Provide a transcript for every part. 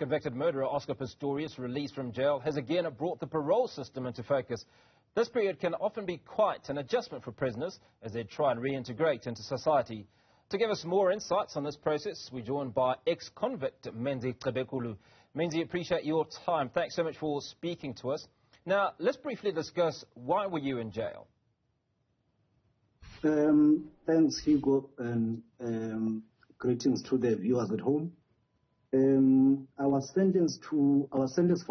Convicted murderer Oscar Pistorius, released from jail, has again brought the parole system into focus. This period can often be quite an adjustment for prisoners as they try and reintegrate into society. To give us more insights on this process, we're joined by ex-convict Menzi Cebekhulu. Menzi, appreciate your time. Thanks so much for speaking to us. Now, let's briefly discuss, why were you in jail? Thanks, Hugo, and greetings to the viewers at home. I was sentenced for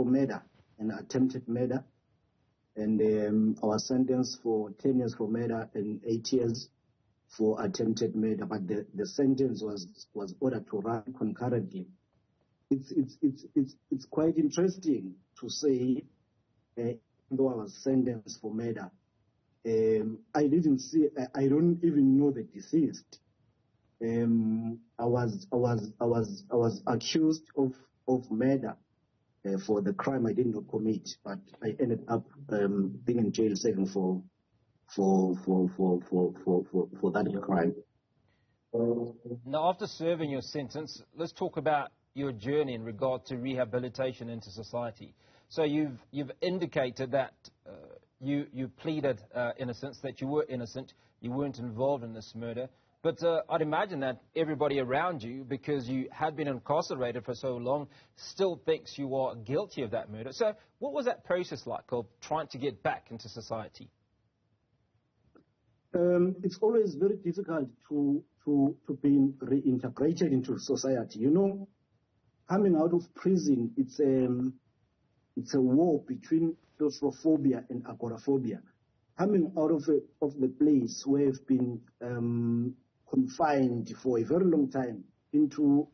murder and attempted murder, and I was sentenced for 10 years for murder and 8 years for attempted murder. But the sentence was ordered to run concurrently. It's quite interesting to say, though I was sentenced for murder, I don't even know the deceased. I was accused of murder for the crime I did not commit, but I ended up being in jail serving for that crime. Now, after serving your sentence, let's talk about your journey in regard to rehabilitation into society. So you've indicated that you pleaded innocence, that you were innocent, you weren't involved in this murder. But I'd imagine that everybody around you, because you had been incarcerated for so long, still thinks you are guilty of that murder. So what was that process like of trying to get back into society? It's always very difficult to be reintegrated into society. You know, coming out of prison, it's a war between claustrophobia and agoraphobia. Coming out of the place where I've been confined for a very long time to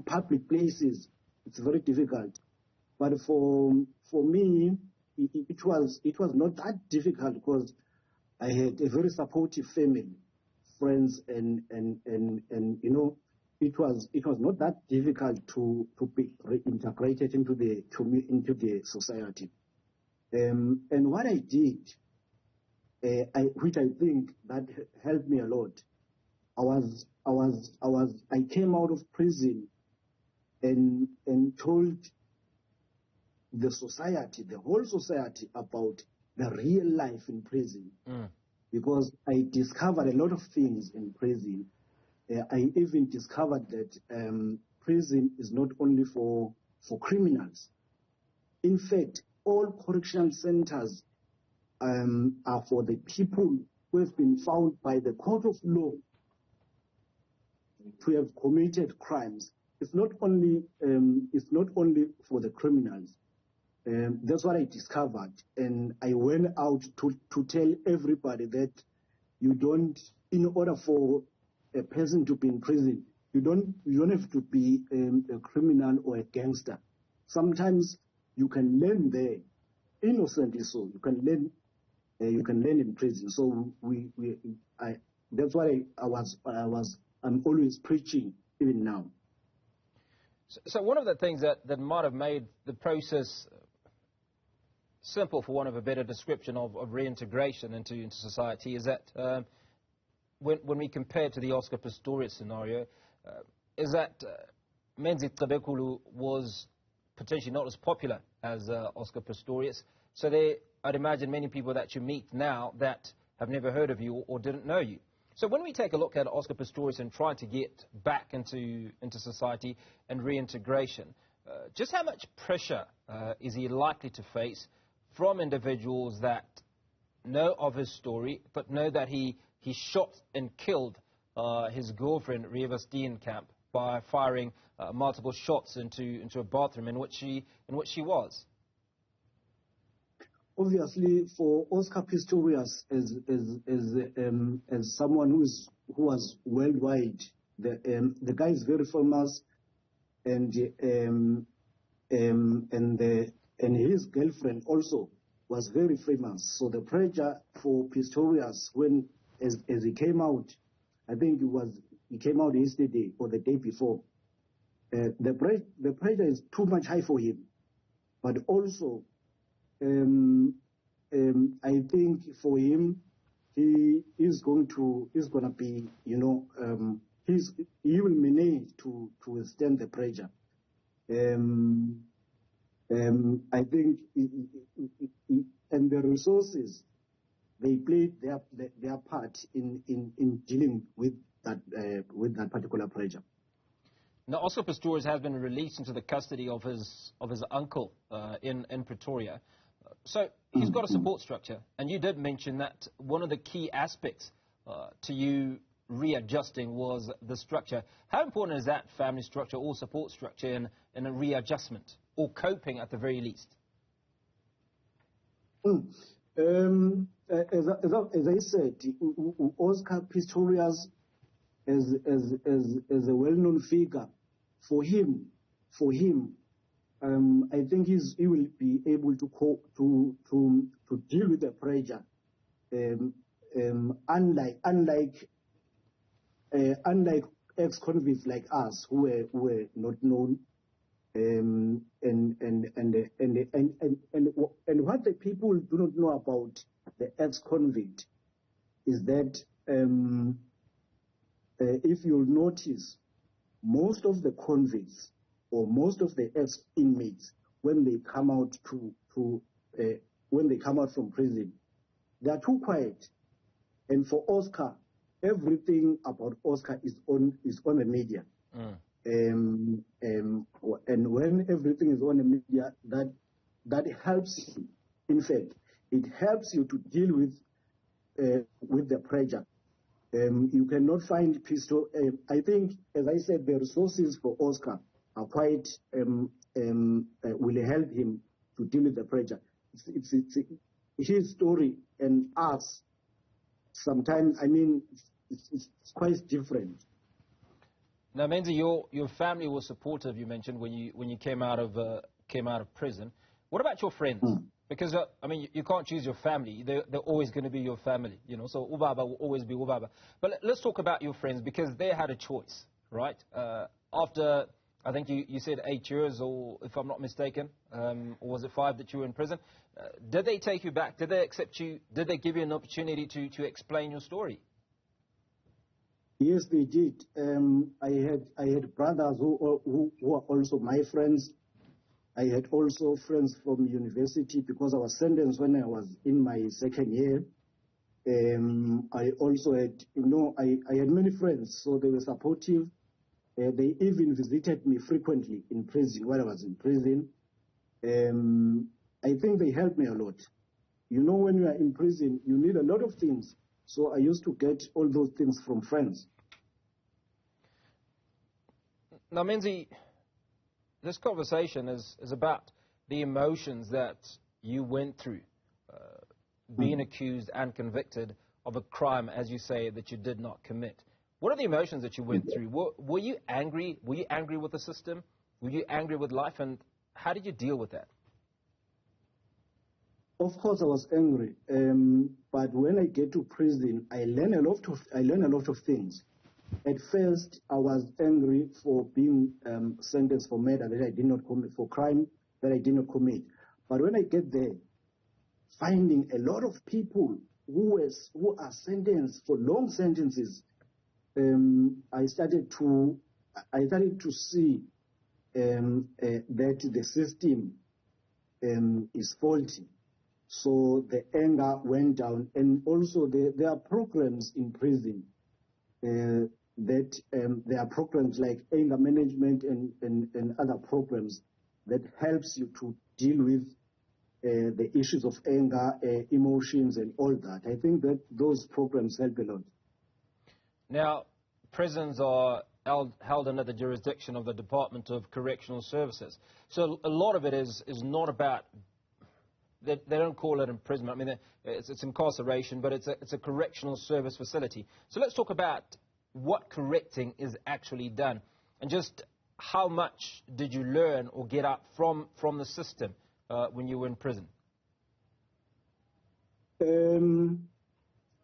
public places, it's very difficult. But for me, it was not that difficult, because I had a very supportive family, friends, and you know, it was not that difficult to be reintegrated into the society. And what I did, which I think that helped me a lot, I came out of prison and told the society, the whole society, about the real life in prison. Because I discovered a lot of things in prison. I even discovered that prison is not only for criminals. In fact, all correctional centers are for the people who have been found by the court of law to have committed crimes. It's not only for the criminals. That's what I discovered, and I went out to tell everybody that you don't, in order for a person to be in prison, you don't have to be a criminal or a gangster. Sometimes you can learn there, innocently so. You can learn in prison. So that's what I'm always preaching, even now. So one of the things that might have made the process simple, for want of a better description, of reintegration into society is that when we compare to the Oscar Pistorius scenario, is that Menzi Cebekhulu was potentially not as popular as Oscar Pistorius. So I'd imagine many people that you meet now that have never heard of you or didn't know you. So when we take a look at Oscar Pistorius and try to get back into society and reintegration, just how much pressure is he likely to face from individuals that know of his story, but know that he shot and killed his girlfriend, Rieva Steenkamp, by firing multiple shots into a bathroom in which she was? Obviously, for Oscar Pistorius, as someone who was worldwide, the guy is very famous, and his girlfriend also was very famous. So the pressure for Pistorius, as he came out, I think he came out yesterday or the day before, the pressure is too much high for him. But also, I think for him, he is going to be, you know, he will manage to withstand the pressure. I think, and the resources, they played their part in dealing with that particular pressure. Now, Oscar Pistorius has been released into the custody of his uncle in Pretoria. So he's got a support structure, and you did mention that one of the key aspects to you readjusting was the structure. How important is that family structure or support structure in a readjustment or coping at the very least? As I said, Oscar Pistorius as a well-known figure, for him, I think he will be able to deal with the pressure, unlike ex-convicts like us who were not known. And what the people do not know about the ex-convict is that if you'll notice, most of the convicts or most of the ex-inmates, when they come out when they come out from prison, they are too quiet. And for Oscar, everything about Oscar is on the media. And when everything is on the media, that helps you. In fact, it helps you to deal with the pressure. You cannot find pistol. I think, as I said, the resources for Oscar are quite will help him to deal with the pressure. It's his story and us. Sometimes, I mean, it's quite different. Now, Menzi, your family was supportive. You mentioned when you came out of prison. What about your friends? Because I mean, you can't choose your family. They're always going to be your family, you know. So Ubaba will always be Ubaba. But let's talk about your friends, because they had a choice, right? After, I think you said 8 years, or if I'm not mistaken, or was it 5 that you were in prison? Did they take you back? Did they accept you? Did they give you an opportunity to explain your story? Yes, they did. I had brothers who were also my friends. I had also friends from university, because I was sentenced when I was in my second year. I also had, I had many friends, so they were supportive. They even visited me frequently in prison while I was in prison. I think they helped me a lot. You know, when you are in prison, you need a lot of things. So I used to get all those things from friends. Now, Menzi, this conversation is about the emotions that you went through, being accused and convicted of a crime, as you say, that you did not commit. What are the emotions that you went through? Were you angry? Were you angry with the system? Were you angry with life? And how did you deal with that? Of course, I was angry. But when I get to prison, I learn a lot of things. At first, I was angry for being sentenced for murder that I did not commit, for crime that I did not commit. But when I get there, finding a lot of people who are sentenced for long sentences, I started to see that the system is faulty. So the anger went down, and also there are programs in prison. That there are programs like anger management and other programs that helps you to deal with the issues of anger, emotions, and all that. I think that those programs help a lot. Now, prisons are held under the jurisdiction of the Department of Correctional Services. So a lot of it is not about, they don't call it imprisonment. I mean, it's incarceration, but it's a correctional service facility. So let's talk about what correcting is actually done, and just how much did you learn or get up from the system when you were in prison?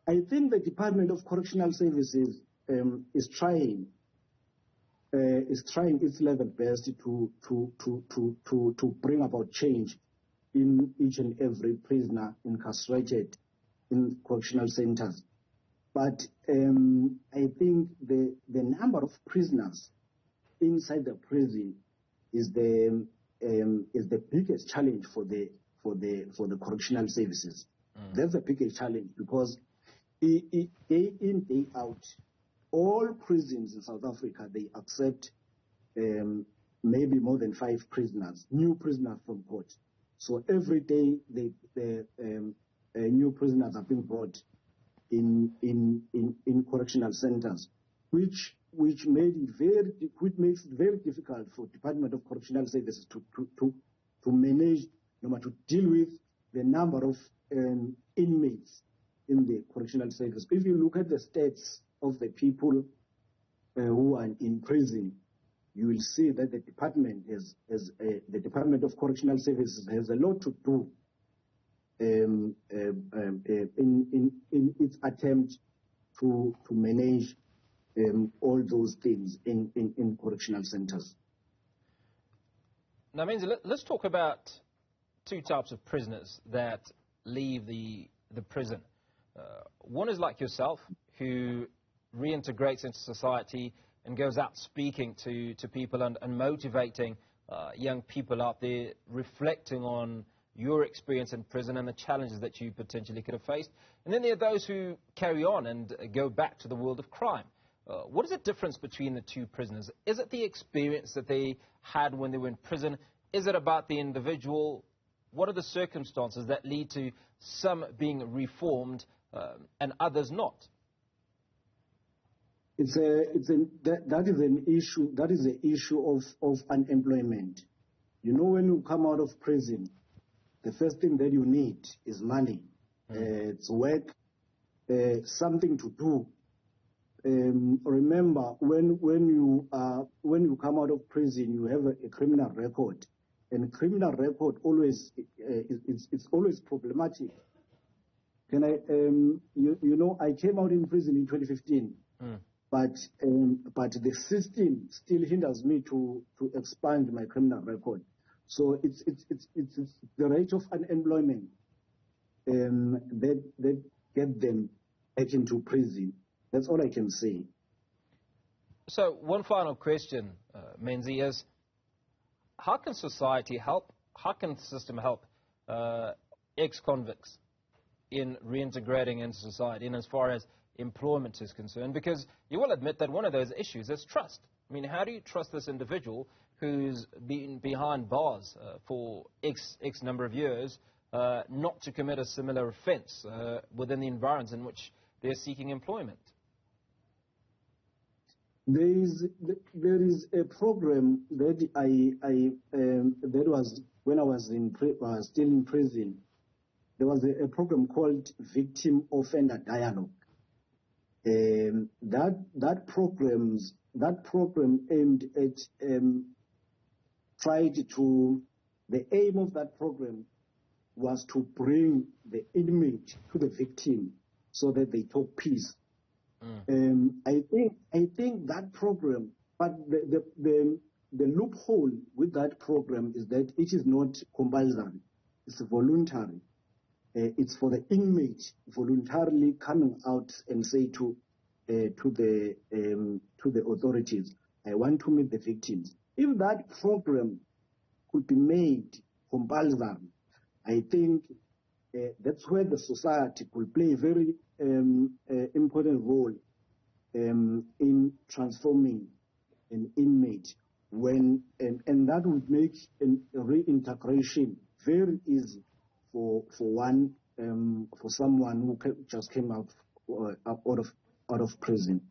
I think the Department of Correctional Services is trying its level best to bring about change in each and every prisoner incarcerated in correctional centers. But I think the number of prisoners inside the prison is the biggest challenge for the correctional services. That's the biggest challenge, because day in, day out, all prisons in South Africa, they accept maybe more than 5 prisoners, new prisoners from court. So every day, new prisoners are being brought in correctional centers, which makes it very difficult for Department of Correctional Services to manage, to deal with the number of inmates in the correctional service. If you look at the stats of the people who are in prison, you will see that the department the Department of Correctional Services has a lot to do in its attempt to manage all those things in correctional centers. Now, Menzi, let's talk about 2 types of prisoners that leave the prison. One is like yourself, who reintegrates into society and goes out speaking to people and motivating young people out there, reflecting on your experience in prison and the challenges that you potentially could have faced. And then there are those who carry on and go back to the world of crime. What is the difference between the 2 prisoners? Is it the experience that they had when they were in prison? Is it about the individual? What are the circumstances that lead to some being reformed and others not? That is an issue. That is the issue of unemployment. You know, when you come out of prison, the first thing that you need is money. It's work, something to do. Remember, when you come out of prison, you have a criminal record, and criminal record always it's always problematic. Can I? You know, I came out in prison in 2015. But the system still hinders me to expand my criminal record. So it's the rate of unemployment that get them back into prison. That's all I can say. So one final question, Menzi, is how can society help? How can the system help ex-convicts in reintegrating into society, in as far as employment is concerned? Because you will admit that one of those issues is trust. I mean, how do you trust this individual who's been behind bars for X number of years not to commit a similar offence within the environments in which they're seeking employment? There is a program that that was when I was still in prison. There was a program called Victim Offender Dialogue. That program aimed at the aim of that program was to bring the inmate to the victim so that they talk peace. I think that program, but the loophole with that program is that it is not compulsory. It's voluntary. It's for the inmate voluntarily coming out and say to the authorities, I want to meet the victims. If that program could be made compulsory, I think that's where the society could play a very important role in transforming an inmate, and that would make reintegration very easy for someone who just came out of prison.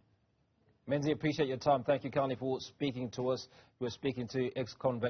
Menzi, appreciate your time. Thank you kindly for speaking to us. We're speaking to ex-convict